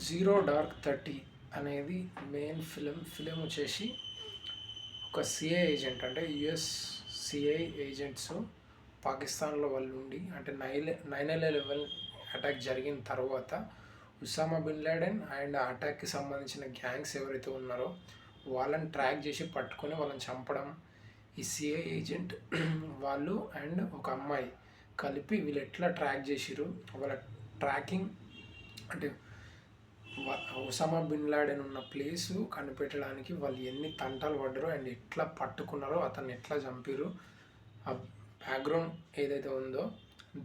Zero dark 30 అనేది main film వచ్చేసి ఒక సిఐ ఏజెంట్, అంటే యుఎస్ సిఐ ఏజెంట్స్ పాకిస్తాన్లో వాళ్ళు ఉండి, అంటే 9/11 అటాక్ జరిగిన తర్వాత ఉసామా బిన్ లాడెన్ అండ్ ఆ అటాక్కి సంబంధించిన గ్యాంగ్స్ ఎవరైతే ఉన్నారో వాళ్ళని ట్రాక్ చేసి పట్టుకొని వాళ్ళని చంపడం ఈ సిఐ ఏజెంట్ వాళ్ళు అండ్ ఒక అమ్మాయి కలిపి వీళ్ళు ఎట్లా ట్రాక్ చేసిరు, వాళ్ళ ట్రాకింగ్ అంటే ఒసామా బిన్ లాడెన్ ఉన్న ప్లేసు కనిపెట్టడానికి వాళ్ళు ఎన్ని తంటాలు పడ్డారో అండ్ ఎట్లా పట్టుకున్నారో, అతన్ని ఎట్లా చంపారు, ఆ బ్యాక్గ్రౌండ్ ఏదైతే ఉందో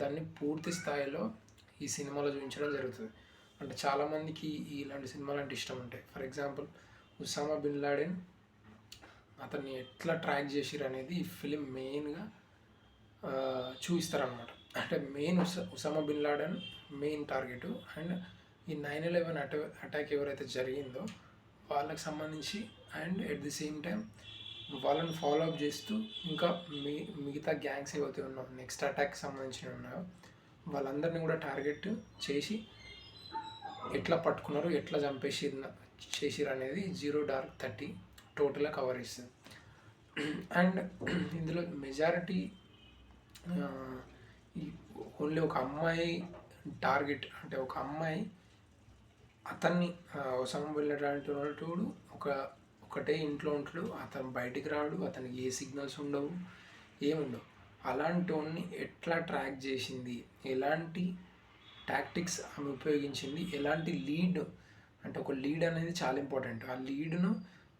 దాన్ని పూర్తి స్థాయిలో ఈ సినిమాలో చూపించడం జరుగుతుంది. అంటే చాలామందికి ఇలాంటి సినిమాలు అంటే ఇష్టం ఉంటాయి. For example Osama bin Laden అతన్ని ఎట్లా ట్రాక్ చేసిరు అనేది ఈ ఫిలిం మెయిన్గా చూపిస్తారనమాట. అంటే main Osama bin Laden main target and ఈ 9/11 అటాక్ ఎవరైతే జరిగిందో వాళ్ళకి సంబంధించి and at the same time వాళ్ళని ఫాలో అప్ చేస్తూ ఇంకా మిగతా గ్యాంగ్స్ ఏవైతే ఉన్నాయో నెక్స్ట్ అటాక్కి సంబంధించినవి ఉన్నాయో వాళ్ళందరినీ కూడా టార్గెట్ చేసి ఎట్లా పట్టుకున్నారు, ఎట్లా చేసిరు అనేది జీరో డార్క్ 30 టోటల్గా కవర్ చేస్తుంది. అండ్ ఇందులో మెజారిటీ ఓన్లీ ఒక అమ్మాయి టార్గెట్, అంటే ఒక అమ్మాయి అతన్ని ఒసామా బిన్ లాడెన్ ఒకటే ఇంట్లో ఉంటాడు, అతను బయటికి రాడు, అతనికి ఏ సిగ్నల్స్ ఉండవు, ఏముండవు. అలాంటి వాడిని ఎట్లా ట్రాక్ చేసింది, ఎలాంటి టాక్టిక్స్ ఆమె ఉపయోగించింది, ఎలాంటి లీడ్, అంటే ఒక లీడ్ అనేది చాలా ఇంపార్టెంట్. ఆ లీడ్ను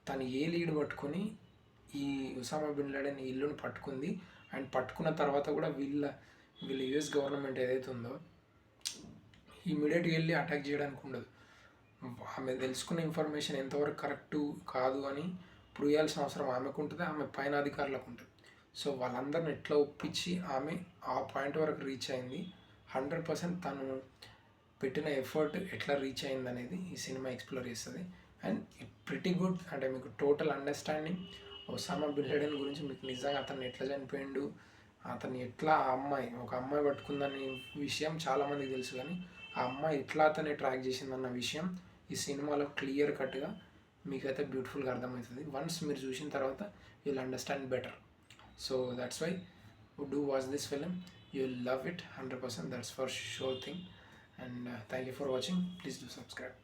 తను ఏ లీడ్ పట్టుకొని ఈ ఒసామా బిన్ లాడెన్ ఇల్లును పట్టుకుంది అండ్ పట్టుకున్న తర్వాత కూడా వీళ్ళ యుఎస్ గవర్నమెంట్ ఏదైతే ఉందో ఇమీడియట్గా వెళ్ళి అటాక్ చేయడానికి ఉండదు. ఆమె తెలుసుకున్న ఇన్ఫర్మేషన్ ఎంతవరకు కరెక్టు కాదు అని ప్రూవ్ చేయాల్సిన అవసరం ఆమెకు ఉంటుంది, ఆమె పైన అధికారులకు ఉంటుంది. సో వాళ్ళందరిని ఎట్లా ఒప్పించి ఆమె ఆ పాయింట్ వరకు రీచ్ అయింది, 100% తను పెట్టిన ఎఫర్ట్ ఎట్లా రీచ్ అయింది అనేది ఈ సినిమా ఎక్స్ప్లోర్ చేస్తుంది. అండ్ ఇట్ ప్రిటీ గుడ్, అంటే మీకు total understanding Osama bin Laden గురించి మీకు నిజంగా అతను ఎట్లా చనిపోయిండు, అతను ఎట్లా ఒక అమ్మాయి పట్టుకుందనే విషయం చాలామందికి తెలుసు, కానీ ఆ అమ్మాయి ఎట్లా అతన్ని ట్రాక్ చేసిందన్న విషయం ఈ సినిమాలో క్లియర్ కట్గా మీకైతే బ్యూటిఫుల్గా అర్థమవుతుంది. వన్స్ మీరు చూసిన తర్వాత you will understand better. So that's why do watch this film, you will love it 100%, that's for sure thing. And thank you for watching. Please do subscribe.